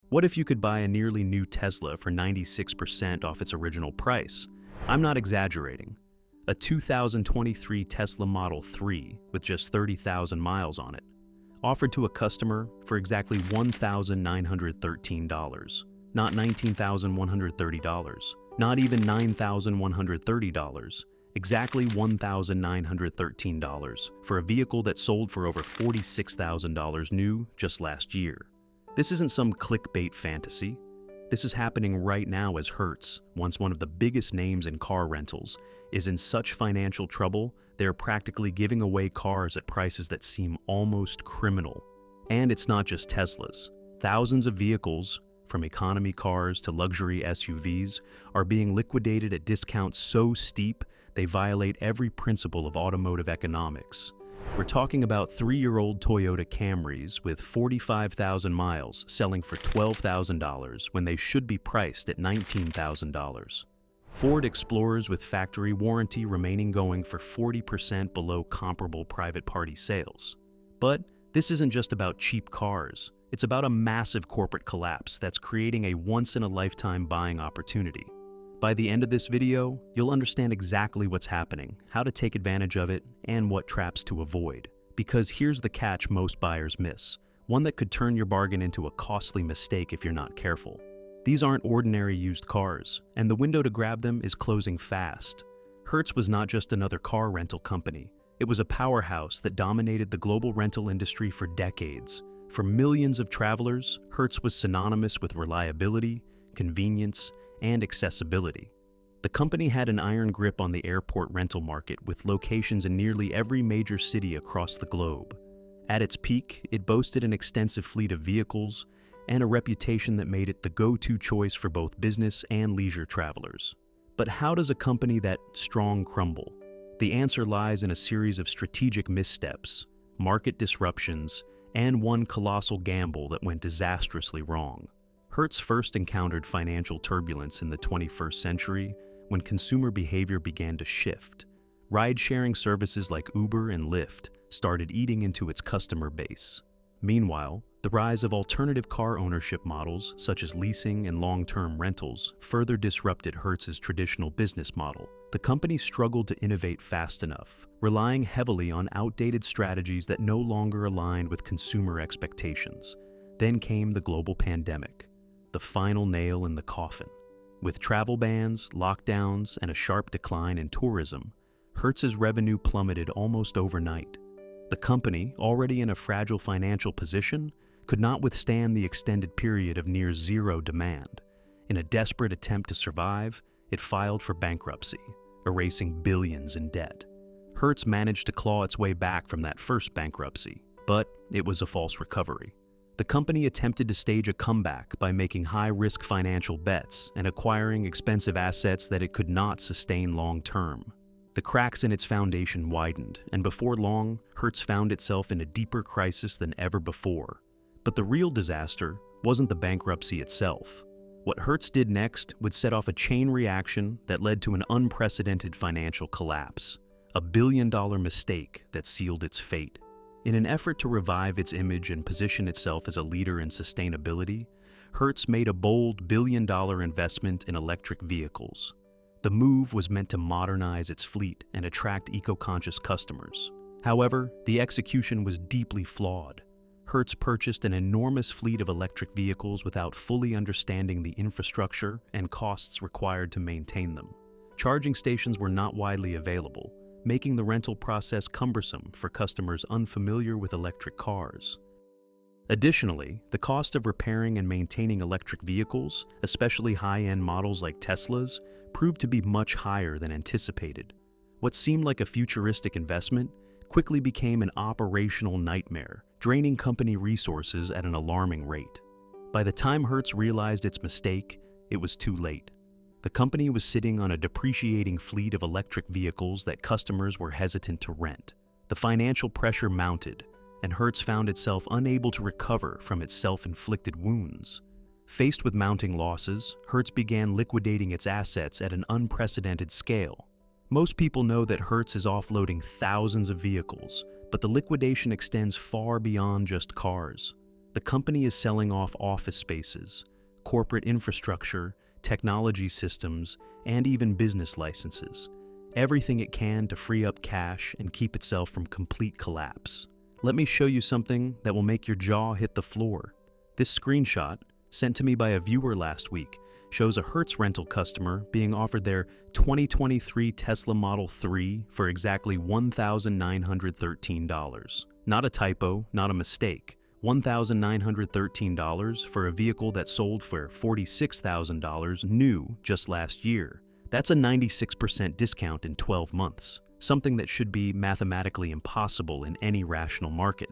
What if you could buy a nearly new Tesla for 96% off its original price? I'm not exaggerating. A 2023 Tesla Model 3 with just 30,000 miles on it, offered to a customer for exactly $1,913, not $19,130, not even $9,130, exactly $1,913 for a vehicle that sold for over $46,000 new just last year. This isn't some clickbait fantasy. This is happening right now as Hertz, once one of the biggest names in car rentals, is in such financial trouble they're practically giving away cars at prices that seem almost criminal. And it's not just Teslas. Thousands of vehicles, from economy cars to luxury SUVs, are being liquidated at discounts so steep they violate every principle of automotive economics. We're talking about 3-year-old Toyota Camrys with 45,000 miles selling for $12,000 when they should be priced at $19,000. Ford Explorers with factory warranty remaining going for 40% below comparable private party sales. But this isn't just about cheap cars. It's about a massive corporate collapse that's creating a once-in-a-lifetime buying opportunity. By the end of this video, you'll understand exactly what's happening, how to take advantage of it, and what traps to avoid. Because here's the catch most buyers miss, one that could turn your bargain into a costly mistake if you're not careful. These aren't ordinary used cars, and the window to grab them is closing fast. Hertz was not just another car rental company. It was a powerhouse that dominated the global rental industry for decades. For millions of travelers, Hertz was synonymous with reliability, convenience, and accessibility. The company had an iron grip on the airport rental market with locations in nearly every major city across the globe. At its peak, it boasted an extensive fleet of vehicles and a reputation that made it the go-to choice for both business and leisure travelers. But how does a company that strong crumble? The answer lies in a series of strategic missteps, market disruptions, and one colossal gamble that went disastrously wrong. Hertz first encountered financial turbulence in the 21st century when consumer behavior began to shift. Ride-sharing services like Uber and Lyft started eating into its customer base. Meanwhile, the rise of alternative car ownership models, such as leasing and long-term rentals, further disrupted Hertz's traditional business model. The company struggled to innovate fast enough, relying heavily on outdated strategies that no longer aligned with consumer expectations. Then came the global pandemic, the final nail in the coffin. With travel bans, lockdowns, and a sharp decline in tourism, Hertz's revenue plummeted almost overnight. The company, already in a fragile financial position, could not withstand the extended period of near zero demand. In a desperate attempt to survive, it filed for bankruptcy, erasing billions in debt. Hertz managed to claw its way back from that first bankruptcy, but it was a false recovery. The company attempted to stage a comeback by making high-risk financial bets and acquiring expensive assets that it could not sustain long-term. The cracks in its foundation widened, and before long, Hertz found itself in a deeper crisis than ever before. But the real disaster wasn't the bankruptcy itself. What Hertz did next would set off a chain reaction that led to an unprecedented financial collapse, a billion-dollar mistake that sealed its fate. In an effort to revive its image and position itself as a leader in sustainability, Hertz made a bold billion-dollar investment in electric vehicles. The move was meant to modernize its fleet and attract eco-conscious customers. However, the execution was deeply flawed. Hertz purchased an enormous fleet of electric vehicles without fully understanding the infrastructure and costs required to maintain them. Charging stations were not widely available, making the rental process cumbersome for customers unfamiliar with electric cars. Additionally, the cost of repairing and maintaining electric vehicles, especially high-end models like Teslas, proved to be much higher than anticipated. What seemed like a futuristic investment quickly became an operational nightmare, draining company resources at an alarming rate. By the time Hertz realized its mistake, it was too late. The company was sitting on a depreciating fleet of electric vehicles that customers were hesitant to rent. The financial pressure mounted, and Hertz found itself unable to recover from its self-inflicted wounds. Faced with mounting losses, Hertz began liquidating its assets at an unprecedented scale. Most people know that Hertz is offloading thousands of vehicles, but the liquidation extends far beyond just cars. The company is selling off office spaces, corporate infrastructure, technology systems, and even business licenses. Everything it can to free up cash and keep itself from complete collapse. Let me show you something that will make your jaw hit the floor. This screenshot, sent to me by a viewer last week, shows a Hertz rental customer being offered their 2023 Tesla Model 3 for exactly $1,913. Not a typo, not a mistake. $1,913 for a vehicle that sold for $46,000 new just last year. That's a 96% discount in 12 months, something that should be mathematically impossible in any rational market.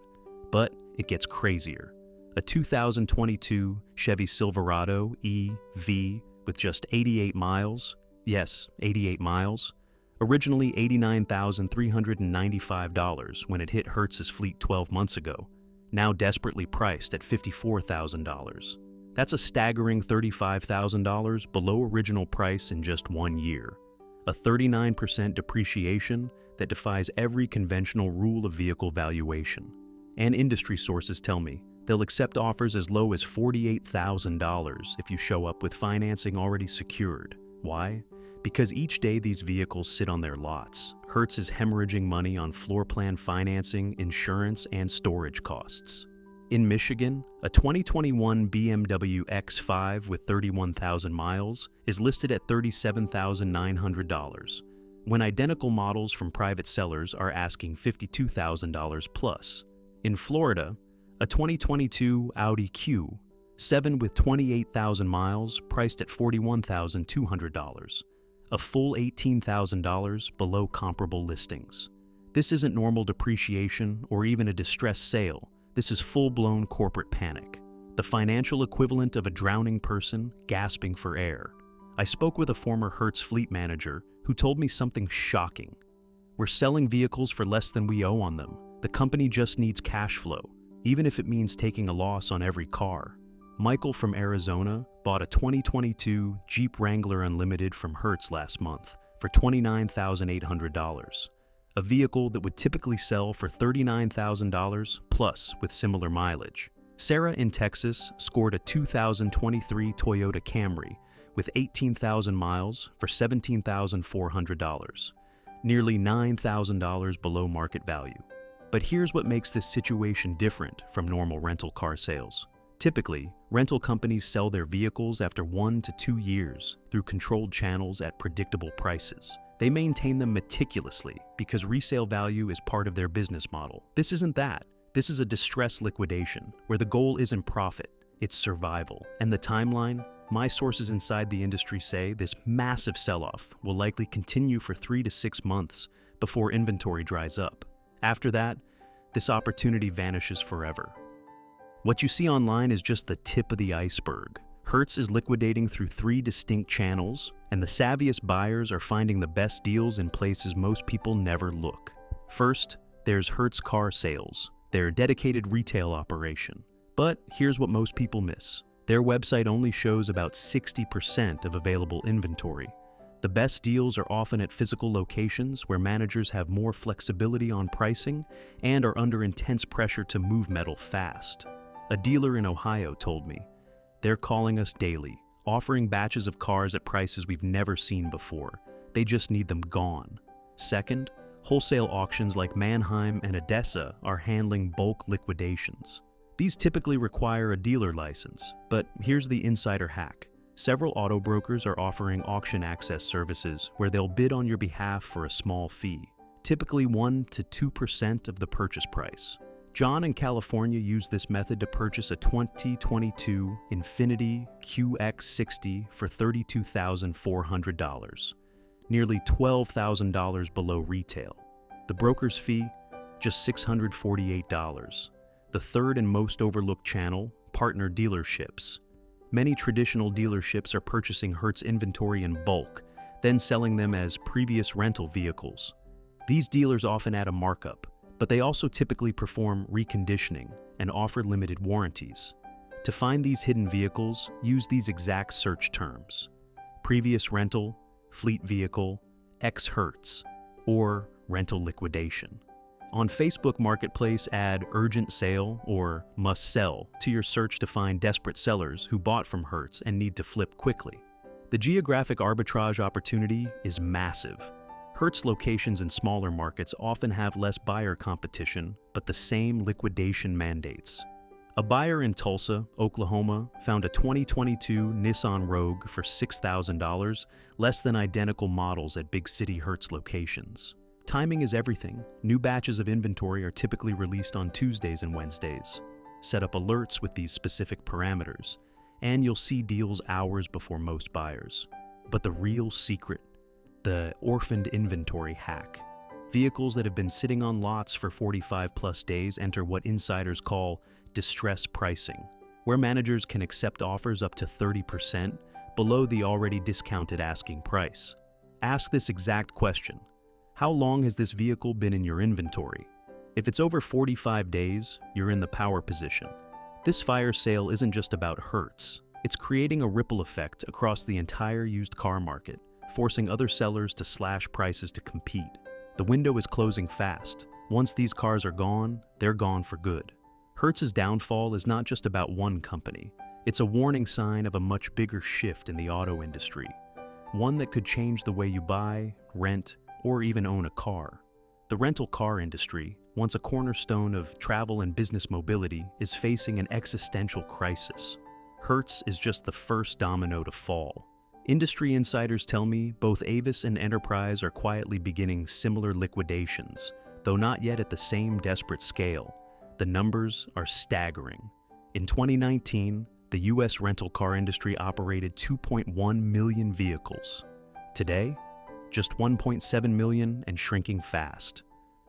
But it gets crazier. A 2022 Chevy Silverado EV with just 88 miles, yes, 88 miles, originally $89,395 when it hit Hertz's fleet 12 months ago, now desperately priced at $54,000. That's a staggering $35,000 below original price in just 1 year. A 39% depreciation that defies every conventional rule of vehicle valuation. And industry sources tell me they'll accept offers as low as $48,000 if you show up with financing already secured. Why? Because each day these vehicles sit on their lots, Hertz is hemorrhaging money on floor plan financing, insurance, and storage costs. In Michigan, a 2021 BMW X5 with 31,000 miles is listed at $37,900, when identical models from private sellers are asking $52,000 plus. In Florida, a 2022 Audi Q7 with 28,000 miles priced at $41,200, a full $18,000 below comparable listings. This isn't normal depreciation or even a distressed sale. This is full-blown corporate panic, the financial equivalent of a drowning person gasping for air. I spoke with a former Hertz fleet manager who told me something shocking. We're selling vehicles for less than we owe on them. The company just needs cash flow, even if it means taking a loss on every car. Michael from Arizona bought a 2022 Jeep Wrangler Unlimited from Hertz last month for $29,800, a vehicle that would typically sell for $39,000 plus with similar mileage. Sarah in Texas scored a 2023 Toyota Camry with 18,000 miles for $17,400, nearly $9,000 below market value. But here's what makes this situation different from normal rental car sales. Typically, rental companies sell their vehicles after 1 to 2 years through controlled channels at predictable prices. They maintain them meticulously because resale value is part of their business model. This isn't that. This is a distress liquidation where the goal isn't profit, it's survival. And the timeline? My sources inside the industry say this massive sell-off will likely continue for 3 to 6 months before inventory dries up. After that, this opportunity vanishes forever. What you see online is just the tip of the iceberg. Hertz is liquidating through 3 distinct channels, and the savviest buyers are finding the best deals in places most people never look. First, there's Hertz Car Sales, their dedicated retail operation. But here's what most people miss. Their website only shows about 60% of available inventory. The best deals are often at physical locations where managers have more flexibility on pricing and are under intense pressure to move metal fast. A dealer in Ohio told me, "They're calling us daily, offering batches of cars at prices we've never seen before. They just need them gone." Second, wholesale auctions like Mannheim and Odessa are handling bulk liquidations. These typically require a dealer license, but here's the insider hack. Several auto brokers are offering auction access services where they'll bid on your behalf for a small fee, typically 1 to 2% of the purchase price. John in California used this method to purchase a 2022 Infiniti QX60 for $32,400, nearly $12,000 below retail. The broker's fee, just $648. The third and most overlooked channel, partner dealerships. Many traditional dealerships are purchasing Hertz inventory in bulk, then selling them as previous rental vehicles. These dealers often add a markup, but they also typically perform reconditioning and offer limited warranties. To find these hidden vehicles, use these exact search terms: previous rental, fleet vehicle, ex-Hertz, or rental liquidation. On Facebook Marketplace, add urgent sale or must sell to your search to find desperate sellers who bought from Hertz and need to flip quickly. The geographic arbitrage opportunity is massive. Hertz locations in smaller markets often have less buyer competition, but the same liquidation mandates. A buyer in Tulsa, Oklahoma, found a 2022 Nissan Rogue for $6,000, less than identical models at big city Hertz locations. Timing is everything. New batches of inventory are typically released on Tuesdays and Wednesdays. Set up alerts with these specific parameters, and you'll see deals hours before most buyers. But the real secret, the orphaned inventory hack. Vehicles that have been sitting on lots for 45+ days enter what insiders call distress pricing, where managers can accept offers up to 30% below the already discounted asking price. Ask this exact question: how long has this vehicle been in your inventory? If it's over 45 days, you're in the power position. This fire sale isn't just about Hertz. It's creating a ripple effect across the entire used car market, forcing other sellers to slash prices to compete. The window is closing fast. Once these cars are gone, they're gone for good. Hertz's downfall is not just about one company. It's a warning sign of a much bigger shift in the auto industry, one that could change the way you buy, rent, or even own a car. The rental car industry, once a cornerstone of travel and business mobility, is facing an existential crisis. Hertz is just the first domino to fall. Industry insiders tell me both Avis and Enterprise are quietly beginning similar liquidations, though not yet at the same desperate scale. The numbers are staggering. In 2019, the U.S. rental car industry operated 2.1 million vehicles. Today, just 1.7 million and shrinking fast.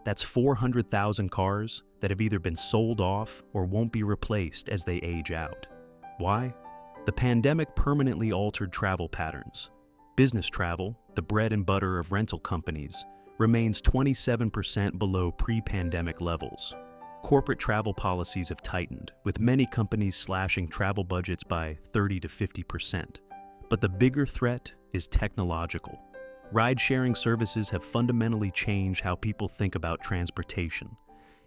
That's 400,000 cars that have either been sold off or won't be replaced as they age out. Why? The pandemic permanently altered travel patterns. Business travel, the bread and butter of rental companies, remains 27% below pre-pandemic levels. Corporate travel policies have tightened, with many companies slashing travel budgets by 30 to 50%. But the bigger threat is technological. Ride-sharing services have fundamentally changed how people think about transportation.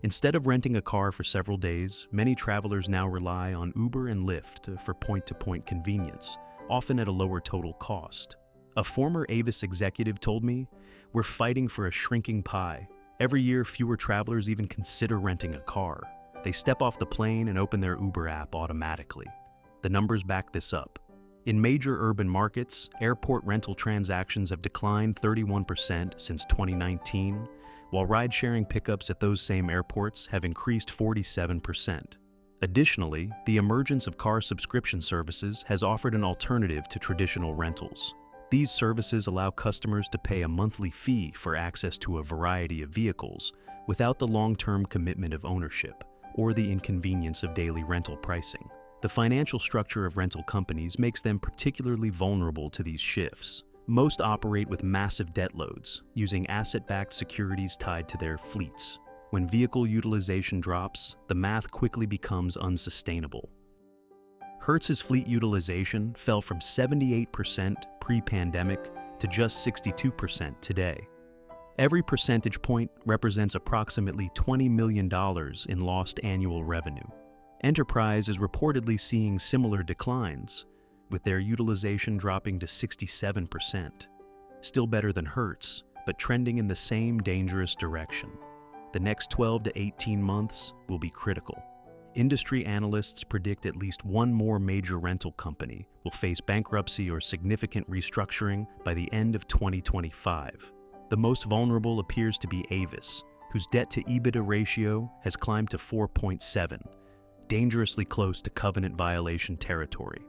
Instead of renting a car for several days, many travelers now rely on Uber and Lyft for point-to-point convenience, often at a lower total cost. A former Avis executive told me, "We're fighting for a shrinking pie. Every year, fewer travelers even consider renting a car. They step off the plane and open their Uber app automatically." The numbers back this up. In major urban markets, airport rental transactions have declined 31% since 2019, while ride-sharing pickups at those same airports have increased 47%. Additionally, the emergence of car subscription services has offered an alternative to traditional rentals. These services allow customers to pay a monthly fee for access to a variety of vehicles without the long-term commitment of ownership or the inconvenience of daily rental pricing. The financial structure of rental companies makes them particularly vulnerable to these shifts. Most operate with massive debt loads, using asset-backed securities tied to their fleets. When vehicle utilization drops, the math quickly becomes unsustainable. Hertz's fleet utilization fell from 78% pre-pandemic to just 62% today. Every percentage point represents approximately $20 million in lost annual revenue. Enterprise is reportedly seeing similar declines, with their utilization dropping to 67%. Still better than Hertz, but trending in the same dangerous direction. The next 12 to 18 months will be critical. Industry analysts predict at least one more major rental company will face bankruptcy or significant restructuring by the end of 2025. The most vulnerable appears to be Avis, whose debt-to-EBITDA ratio has climbed to 4.7, dangerously close to covenant violation territory.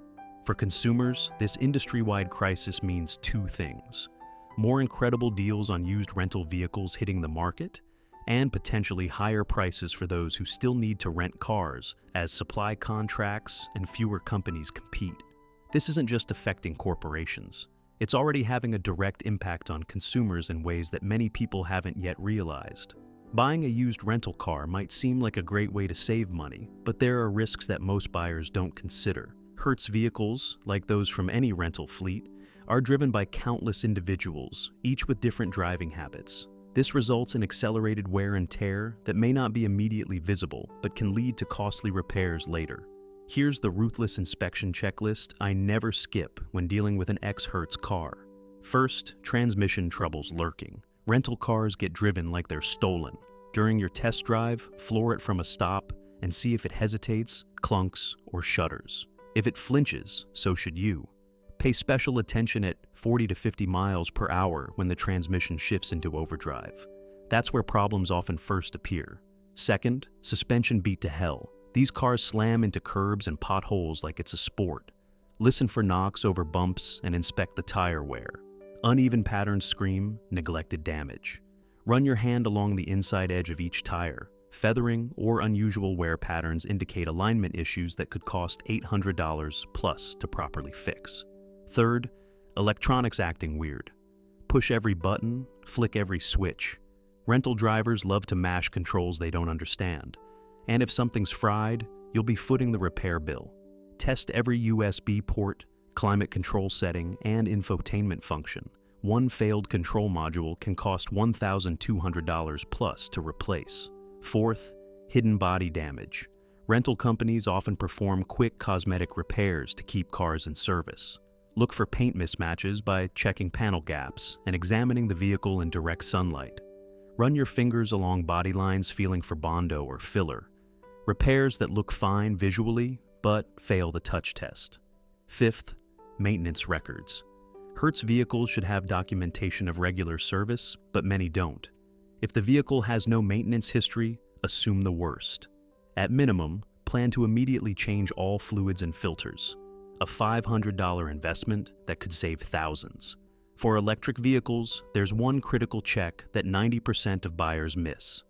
For consumers, this industry-wide crisis means two things: more incredible deals on used rental vehicles hitting the market, and potentially higher prices for those who still need to rent cars as supply contracts and fewer companies compete. This isn't just affecting corporations. It's already having a direct impact on consumers in ways that many people haven't yet realized. Buying a used rental car might seem like a great way to save money, but there are risks that most buyers don't consider. Hertz vehicles, like those from any rental fleet, are driven by countless individuals, each with different driving habits. This results in accelerated wear and tear that may not be immediately visible, but can lead to costly repairs later. Here's the ruthless inspection checklist I never skip when dealing with an ex-Hertz car. First, transmission troubles lurking. Rental cars get driven like they're stolen. During your test drive, floor it from a stop and see if it hesitates, clunks, or shudders. If it flinches, so should you. Pay special attention at 40 to 50 miles per hour when the transmission shifts into overdrive. That's where problems often first appear. Second, suspension beat to hell. These cars slam into curbs and potholes like it's a sport. Listen for knocks over bumps and inspect the tire wear. Uneven patterns scream neglected damage. Run your hand along the inside edge of each tire. Feathering or unusual wear patterns indicate alignment issues that could cost $800 plus to properly fix. Third, electronics acting weird. Push every button, flick every switch. Rental drivers love to mash controls they don't understand. And if something's fried, you'll be footing the repair bill. Test every USB port, climate control setting, and infotainment function. One failed control module can cost $1,200 plus to replace. Fourth, hidden body damage. Rental companies often perform quick cosmetic repairs to keep cars in service. Look for paint mismatches by checking panel gaps and examining the vehicle in direct sunlight. Run your fingers along body lines feeling for Bondo or filler. Repairs that look fine visually but fail the touch test. Fifth, maintenance records. Hertz vehicles should have documentation of regular service, but many don't. If the vehicle has no maintenance history, assume the worst. At minimum, plan to immediately change all fluids and filters. A $500 investment that could save thousands. For electric vehicles, there's one critical check that 90% of buyers miss: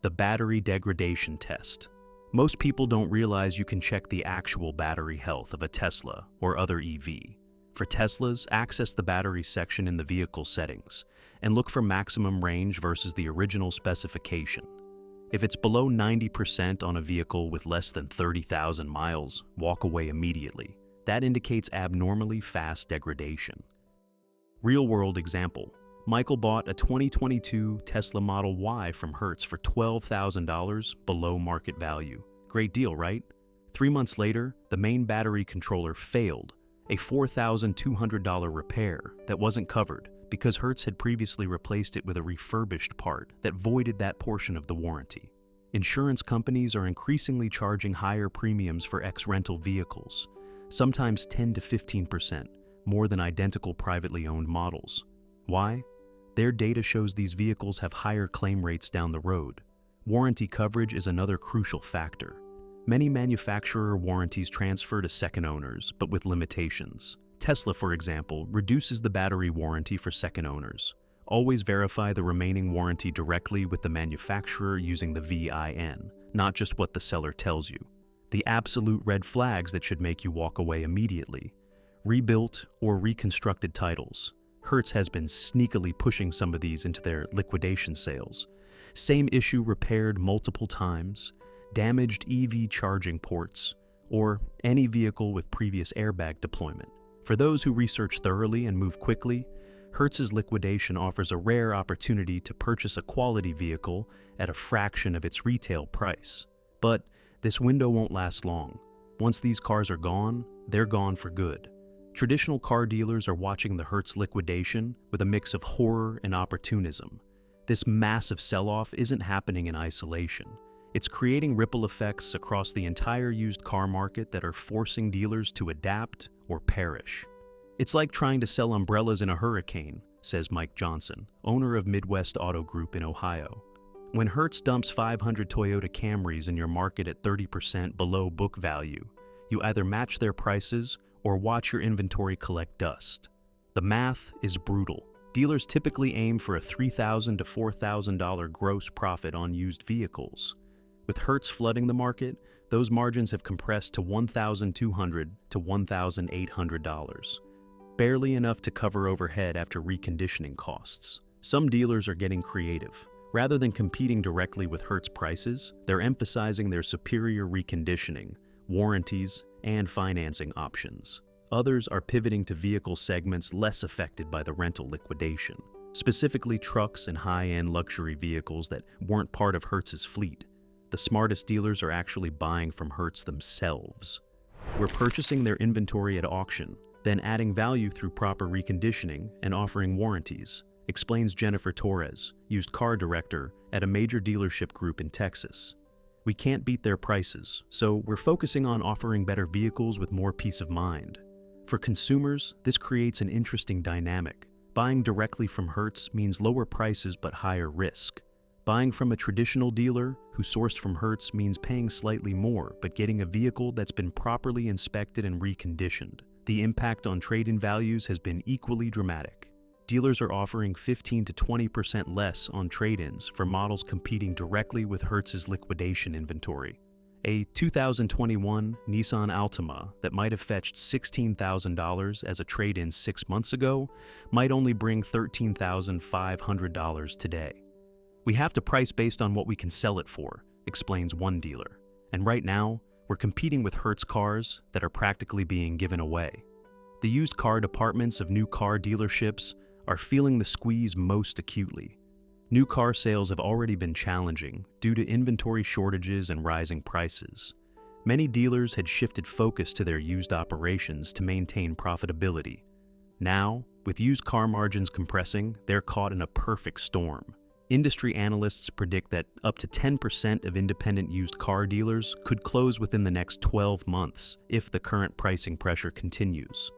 the battery degradation test. Most people don't realize you can check the actual battery health of a Tesla or other EV. For Teslas, access the battery section in the vehicle settings and look for maximum range versus the original specification. If it's below 90% on a vehicle with less than 30,000 miles, walk away immediately. That indicates abnormally fast degradation. Real-world example. Michael bought a 2022 Tesla Model Y from Hertz for $12,000 below market value. Great deal, right? 3 months later, the main battery controller failed, a $4,200 repair that wasn't covered because Hertz had previously replaced it with a refurbished part that voided that portion of the warranty. Insurance companies are increasingly charging higher premiums for ex-rental vehicles, sometimes 10 to 15% more than identical privately owned models. Why? Their data shows these vehicles have higher claim rates down the road. Warranty coverage is another crucial factor. Many manufacturer warranties transfer to second owners, but with limitations. Tesla, for example, reduces the battery warranty for second owners. Always verify the remaining warranty directly with the manufacturer using the VIN, not just what the seller tells you. The absolute red flags that should make you walk away immediately. Rebuilt or reconstructed titles. Hertz has been sneakily pushing some of these into their liquidation sales. Same issue repaired multiple times. Damaged EV charging ports, or any vehicle with previous airbag deployment. For those who research thoroughly and move quickly, Hertz's liquidation offers a rare opportunity to purchase a quality vehicle at a fraction of its retail price. But this window won't last long. Once these cars are gone, they're gone for good. Traditional car dealers are watching the Hertz liquidation with a mix of horror and opportunism. This massive sell-off isn't happening in isolation. It's creating ripple effects across the entire used car market that are forcing dealers to adapt or perish. It's like trying to sell umbrellas in a hurricane, says Mike Johnson, owner of Midwest Auto Group in Ohio. When Hertz dumps 500 Toyota Camrys in your market at 30% below book value, you either match their prices or watch your inventory collect dust. The math is brutal. Dealers typically aim for a $3,000 to $4,000 gross profit on used vehicles. With Hertz flooding the market, those margins have compressed to $1,200 to $1,800, barely enough to cover overhead after reconditioning costs. Some dealers are getting creative. Rather than competing directly with Hertz prices, they're emphasizing their superior reconditioning, warranties, and financing options. Others are pivoting to vehicle segments less affected by the rental liquidation. specifically trucks and high-end luxury vehicles that weren't part of Hertz's fleet. The smartest dealers are actually buying from Hertz themselves. We're purchasing their inventory at auction, then adding value through proper reconditioning and offering warranties, explains Jennifer Torres, used car director at a major dealership group in Texas. We can't beat their prices, so we're focusing on offering better vehicles with more peace of mind. For consumers, this creates an interesting dynamic. Buying directly from Hertz means lower prices but higher risk. Buying from a traditional dealer who sourced from Hertz means paying slightly more but getting a vehicle that's been properly inspected and reconditioned. The impact on trade-in values has been equally dramatic. Dealers are offering 15 to 20% less on trade-ins for models competing directly with Hertz's liquidation inventory. A 2021 Nissan Altima that might have fetched $16,000 as a trade-in 6 months ago might only bring $13,500 today. We have to price based on what we can sell it for, explains one dealer. And right now, we're competing with Hertz cars that are practically being given away. The used car departments of new car dealerships are feeling the squeeze most acutely. New car sales have already been challenging due to inventory shortages and rising prices. Many dealers had shifted focus to their used operations to maintain profitability. Now, with used car margins compressing, they're caught in a perfect storm. Industry analysts predict that up to 10% of independent used car dealers could close within the next 12 months if the current pricing pressure continues.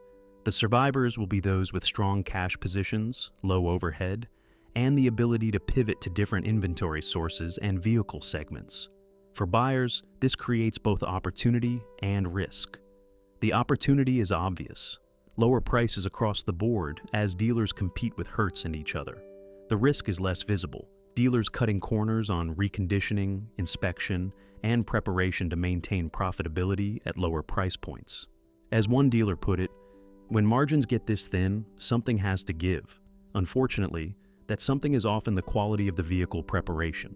The survivors will be those with strong cash positions, low overhead, and the ability to pivot to different inventory sources and vehicle segments. For buyers, this creates both opportunity and risk. The opportunity is obvious: lower prices across the board as dealers compete with Hertz and each other. The risk is less visible, dealers cutting corners on reconditioning, inspection, and preparation to maintain profitability at lower price points. As one dealer put it, when margins get this thin, something has to give. Unfortunately, that something is often the quality of the vehicle preparation.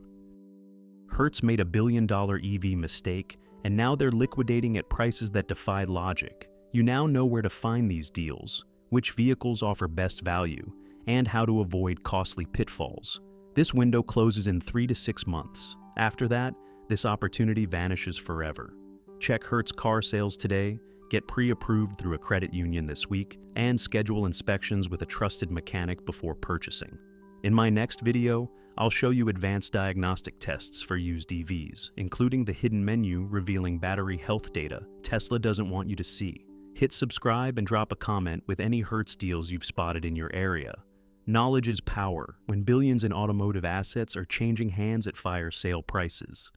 Hertz made a billion-dollar EV mistake, and now they're liquidating at prices that defy logic. You now know where to find these deals, which vehicles offer best value, and how to avoid costly pitfalls. This window closes in 3 to 6 months. After that, this opportunity vanishes forever. Check Hertz car sales today, get pre-approved through a credit union this week, and schedule inspections with a trusted mechanic before purchasing. In my next video, I'll show you advanced diagnostic tests for used EVs, including the hidden menu revealing battery health data Tesla doesn't want you to see. Hit subscribe and drop a comment with any Hertz deals you've spotted in your area. Knowledge is power when billions in automotive assets are changing hands at fire sale prices.